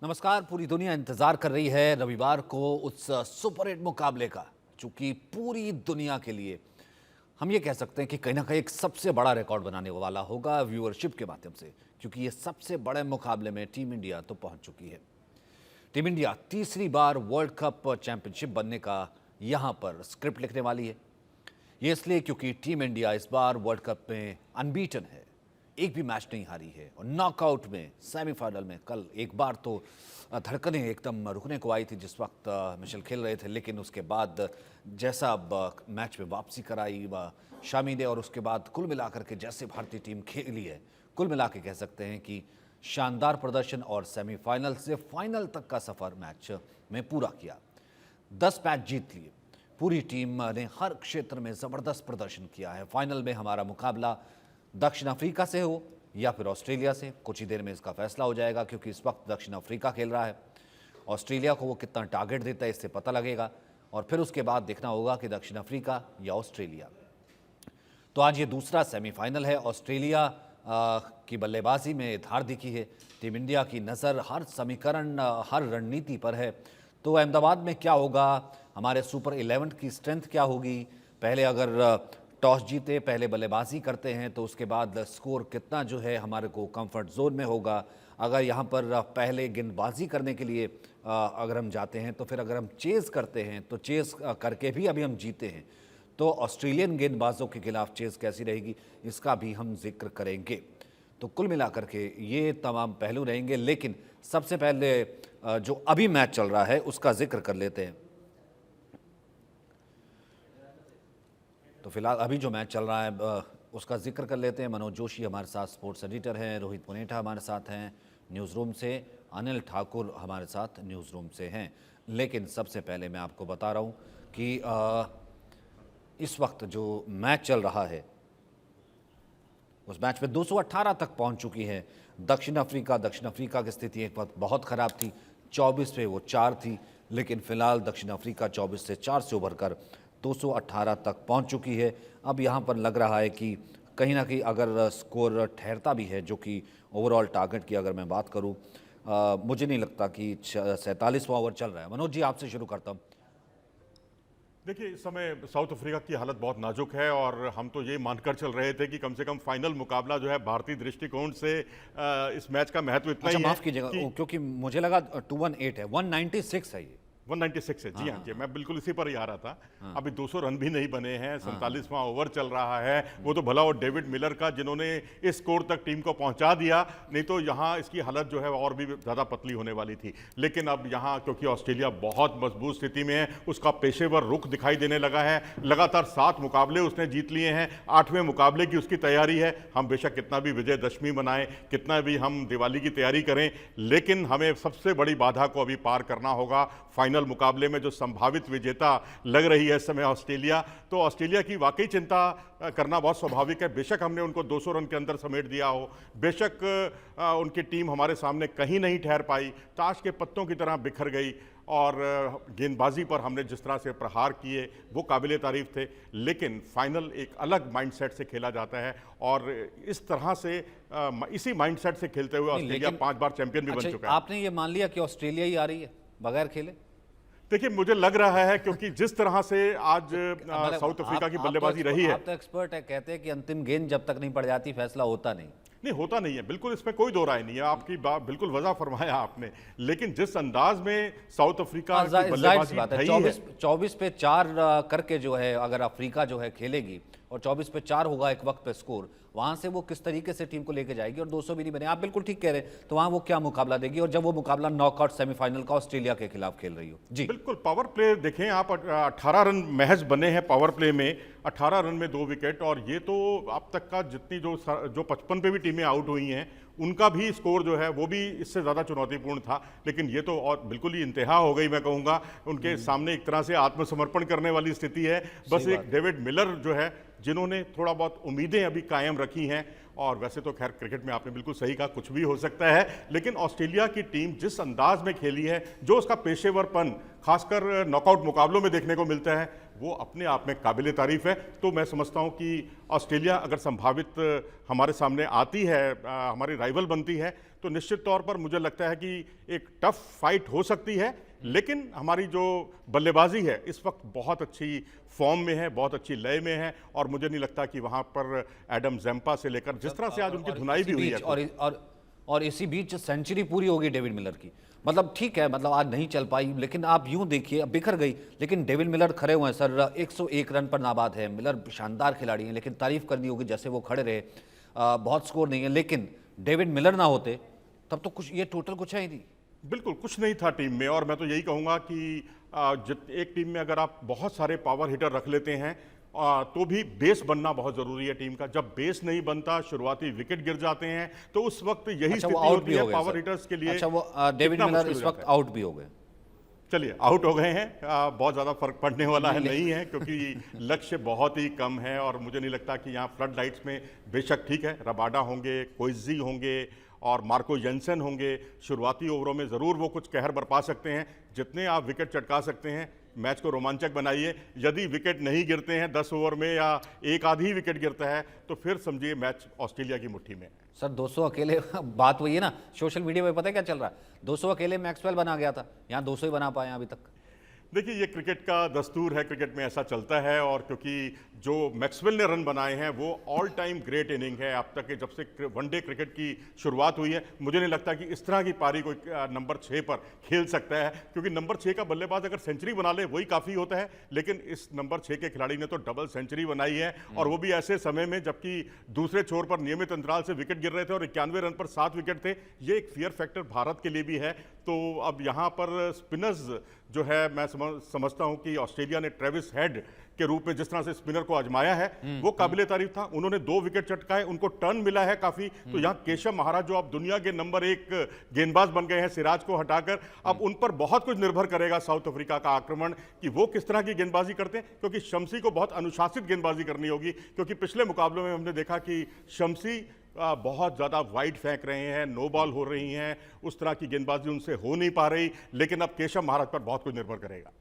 नमस्कार। पूरी दुनिया इंतजार कर रही है रविवार को उस सुपर हिट मुकाबले का, चूंकि पूरी दुनिया के लिए हम ये कह सकते हैं कि कहीं ना कहीं एक सबसे बड़ा रिकॉर्ड बनाने वाला होगा व्यूअरशिप के माध्यम से, क्योंकि ये सबसे बड़े मुकाबले में टीम इंडिया तो पहुंच चुकी है। टीम इंडिया तीसरी बार वर्ल्ड कप चैंपियनशिप बनने का यहाँ पर स्क्रिप्ट लिखने वाली है। ये इसलिए क्योंकि टीम इंडिया इस बार वर्ल्ड कप में अनबीटन है, एक भी मैच नहीं हारी है और नॉकआउट में सेमीफाइनल में कल एक बार तो धड़कनें एकदम रुकने को आई थी जिस वक्त मिशेल खेल रहे थे, लेकिन उसके बाद जैसा अब मैच में वापसी कराई शामी ने और उसके बाद कुल मिलाकर के जैसे भारतीय टीम खेली है, कुल मिला के कह सकते हैं कि शानदार प्रदर्शन और सेमीफाइनल से फाइनल तक का सफ़र मैच में पूरा किया। 10 मैच जीत लिए, पूरी टीम ने हर क्षेत्र में ज़बरदस्त प्रदर्शन किया है। फाइनल में हमारा मुकाबला दक्षिण अफ्रीका से हो या फिर ऑस्ट्रेलिया से, कुछ ही देर में इसका फैसला हो जाएगा, क्योंकि इस वक्त दक्षिण अफ्रीका खेल रहा है। ऑस्ट्रेलिया को वो कितना टारगेट देता है इससे पता लगेगा और फिर उसके बाद देखना होगा कि दक्षिण अफ्रीका या ऑस्ट्रेलिया। तो आज ये दूसरा सेमीफाइनल है। ऑस्ट्रेलिया की बल्लेबाजी में धार दिखी है। टीम इंडिया की नज़र हर समीकरण, हर रणनीति पर है। तो अहमदाबाद में क्या होगा, हमारे सुपर 11 की स्ट्रेंथ क्या होगी, पहले अगर टॉस जीते पहले बल्लेबाजी करते हैं तो उसके बाद स्कोर कितना जो है हमारे को कंफर्ट जोन में होगा। अगर यहाँ पर पहले गेंदबाजी करने के लिए अगर हम जाते हैं तो फिर अगर हम चेज़ करते हैं तो चेज़ करके भी अभी हम जीते हैं, तो ऑस्ट्रेलियन गेंदबाजों के खिलाफ चेज़ कैसी रहेगी इसका भी हम जिक्र करेंगे। तो कुल मिलाकर के ये तमाम पहलू रहेंगे, लेकिन सबसे पहले जो अभी मैच चल रहा है उसका जिक्र कर लेते हैं। तो फिलहाल अभी जो मैच चल रहा है उसका जिक्र कर लेते हैं। मनोज जोशी हमारे साथ स्पोर्ट्स एडिटर हैं, रोहित पुनेठा हमारे साथ हैं न्यूज़ रूम से, अनिल ठाकुर हमारे साथ न्यूज़ रूम से हैं। लेकिन सबसे पहले मैं आपको बता रहा हूं कि इस वक्त जो मैच चल रहा है उस मैच में 218 तक पहुंच चुकी है दक्षिण अफ्रीका की स्थिति एक वक्त बहुत ख़राब थी, 24 पे वो 4 थी, लेकिन फिलहाल दक्षिण अफ्रीका 24 से 4 से उभर कर 218 तक पहुंच चुकी है। अब यहाँ पर लग रहा है कि कहीं ना कहीं अगर स्कोर ठहरता भी है, जो कि ओवरऑल टारगेट की अगर मैं बात करूँ, मुझे नहीं लगता कि 47वां ओवर चल रहा है। मनोज जी आपसे शुरू करता हूँ। देखिए, इस समय साउथ अफ्रीका की हालत बहुत नाजुक है और हम तो ये मानकर चल रहे थे कि कम से कम फाइनल मुकाबला जो है भारतीय दृष्टिकोण से इस मैच का महत्व इतना ही है। माफ कीजिएगा क्योंकि मुझे लगा 218 है, 196 है ये। 196 है जी। हाँ जी, मैं बिल्कुल इसी पर ही आ रहा था। अभी 200 रन भी नहीं बने हैं, 47वां ओवर चल रहा है। वो तो भला और डेविड मिलर का जिन्होंने इस स्कोर तक टीम को पहुंचा दिया, नहीं तो यहाँ इसकी हालत जो है और भी ज़्यादा पतली होने वाली थी। लेकिन अब यहाँ क्योंकि ऑस्ट्रेलिया बहुत मजबूत स्थिति में है, उसका पेशेवर रुख दिखाई देने लगा है। लगातार 7 मुकाबले उसने जीत लिए हैं, 8वें मुकाबले की उसकी तैयारी है। हम बेशक कितना भी विजयदशमी मनाएं, कितना भी हम दिवाली की तैयारी करें, लेकिन हमें सबसे बड़ी बाधा को अभी पार करना होगा। फाइनल मुकाबले में जो संभावित विजेता लग रही है इस समय ऑस्ट्रेलिया, तो ऑस्ट्रेलिया की वाकई चिंता करना बहुत स्वाभाविक है। बेशक हमने उनको 200 रन के अंदर समेट दिया हो, बेशक उनकी टीम हमारे सामने कहीं नहीं ठहर पाई, ताश के पत्तों की तरह बिखर गई और गेंदबाजी पर हमने जिस तरह से प्रहार किए वो काबिले तारीफ थे। लेकिन फाइनल एक अलग माइंडसेट से खेला जाता है और इस तरह से इसी माइंडसेट से खेलते हुए ऑस्ट्रेलिया 5 बार चैंपियन भी बन चुका है। आपने ये मान लिया कि ऑस्ट्रेलिया ही आ रही है बगैर खेले? देखिए, मुझे लग रहा है क्योंकि जिस तरह से आज साउथ अफ्रीका की बल्लेबाजी रही है। आप तो एक्सपर्ट है, कहते हैं कि अंतिम गेंद जब तक नहीं पड़ जाती फैसला होता नहीं। नहीं होता नहीं है, बिल्कुल इसमें कोई दो राय नहीं है। आपकी बात बिल्कुल वजह फरमाया आपने, लेकिन जिस अंदाज में साउथ अफ्रीका की बल्लेबाजी है, 24 पे 4 करके जो है अगर अफ्रीका जो है खेलेगी और 24 पे 4 होगा एक वक्त पे स्कोर, वहां से वो किस तरीके से टीम को लेके जाएगी और 200 भी नहीं बने। आप बिल्कुल ठीक कह रहे हैं। तो वहां वो क्या मुकाबला देगी, और जब वो मुकाबला नॉकआउट सेमीफाइनल का ऑस्ट्रेलिया के खिलाफ खेल रही हो। जी बिल्कुल, पावर प्ले देखें आप, 18 रन महज बने हैं पावर प्ले में, 18 रन में 2 विकेट। और ये तो अब तक का जितनी जो 55 पे भी टीमें आउट हुई हैं उनका भी स्कोर जो है वो भी इससे ज़्यादा चुनौतीपूर्ण था। लेकिन ये तो और बिल्कुल ही इंतहा हो गई, मैं कहूँगा। उनके सामने एक तरह से आत्मसमर्पण करने वाली स्थिति है। बस एक डेविड मिलर जो है जिन्होंने थोड़ा बहुत उम्मीदें अभी कायम रखी हैं। और वैसे तो खैर क्रिकेट में आपने बिल्कुल सही कहा, कुछ भी हो सकता है, लेकिन ऑस्ट्रेलिया की टीम जिस अंदाज में खेली है, जो उसका पेशेवरपन खासकर नॉकआउट मुकाबलों में देखने को मिलता है, वो अपने आप में काबिल तारीफ है। तो मैं समझता हूँ कि ऑस्ट्रेलिया अगर संभावित हमारे सामने आती है, हमारी राइवल बनती है, तो निश्चित तौर पर मुझे लगता है कि एक टफ फाइट हो सकती है। लेकिन हमारी जो बल्लेबाजी है इस वक्त बहुत अच्छी फॉर्म में है, बहुत अच्छी लय में है, और मुझे नहीं लगता कि वहां पर एडम जैम्पा से लेकर जिस तरह से आज उनकी धुनाई भी हुई है। और इसी बीच सेंचुरी पूरी हो गई डेविड मिलर की। मतलब ठीक है, मतलब आज नहीं चल पाई, लेकिन आप यूं देखिए बिखर गई, लेकिन डेविड मिलर खड़े हुए हैं सर। 101 रन पर नाबाद है। मिलर शानदार खिलाड़ी हैं, लेकिन तारीफ करनी होगी जैसे वो खड़े रहे। बहुत स्कोर नहीं है, लेकिन डेविड मिलर ना होते तब तो कुछ ये टोटल कुछ है ही नहीं। बिल्कुल कुछ नहीं था टीम में। और मैं तो यही कहूंगा कि एक टीम में अगर आप बहुत सारे पावर हिटर रख लेते हैं तो भी बेस बनना बहुत जरूरी है टीम का। जब बेस नहीं बनता, शुरुआती विकेट गिर जाते हैं, तो उस वक्त यही स्थिति होती है पावर हिटर्स के लिए। अच्छा, वो डेविड मिलर इस वक्त आउट भी हो गए। चलिए, आउट हो गए हैं, बहुत ज़्यादा फर्क पड़ने वाला है नहीं है, क्योंकि लक्ष्य बहुत ही कम है। और मुझे नहीं लगता कि यहाँ फ्लड लाइट्स में, बेशक ठीक है, रबाडा होंगे, कोइजी होंगे और मार्को जेंसन होंगे, शुरुआती ओवरों में ज़रूर वो कुछ कहर बरपा सकते हैं। जितने आप विकेट चटका सकते हैं, मैच को रोमांचक बनाइए। यदि विकेट नहीं गिरते हैं 10 ओवर में या एक आधी विकेट गिरता है, तो फिर समझिए मैच ऑस्ट्रेलिया की मुट्ठी में। सर 200 अकेले बात वही है ना, सोशल मीडिया पे पता है क्या चल रहा है, 200 अकेले मैक्सवेल बना गया था, यहाँ 200 ही बना पाए अभी तक। देखिए, ये क्रिकेट का दस्तूर है, क्रिकेट में ऐसा चलता है। और क्योंकि जो मैक्सवेल ने रन बनाए हैं वो ऑल टाइम ग्रेट इनिंग है अब तक के, जब से वनडे क्रिकेट की शुरुआत हुई है। मुझे नहीं लगता कि इस तरह की पारी कोई नंबर 6 पर खेल सकता है, क्योंकि नंबर 6 का बल्लेबाज अगर सेंचुरी बना ले वही काफ़ी होता है। लेकिन इस नंबर 6 के खिलाड़ी ने तो डबल सेंचुरी बनाई है, और वो भी ऐसे समय में जबकि दूसरे छोर पर नियमित अंतराल से विकेट गिर रहे थे और 91 रन पर 7 विकेट थे। ये एक फियर फैक्टर भारत के लिए भी है। तो अब यहाँ पर स्पिनर्स जो है, मैं समझता हूं कि ऑस्ट्रेलिया ने ट्रेविस हेड के रूप में जिस तरह से स्पिनर को आजमाया है वो काबिले तारीफ था। उन्होंने 2 विकेट चटकाए, उनको टर्न मिला है काफी। तो यहाँ केशव महाराज जो अब दुनिया के नंबर 1 गेंदबाज बन गए हैं सिराज को हटाकर, अब उन पर बहुत कुछ निर्भर करेगा साउथ अफ्रीका का आक्रमण कि वो किस तरह की गेंदबाजी करते हैं, क्योंकि शम्सी को बहुत अनुशासित गेंदबाजी करनी होगी। क्योंकि पिछले मुकाबलों में हमने देखा कि शम्सी बहुत ज़्यादा वाइड फेंक रहे हैं, नो बॉल हो रही हैं, उस तरह की गेंदबाजी उनसे हो नहीं पा रही। लेकिन अब केशव महाराज पर बहुत कुछ निर्भर करेगा।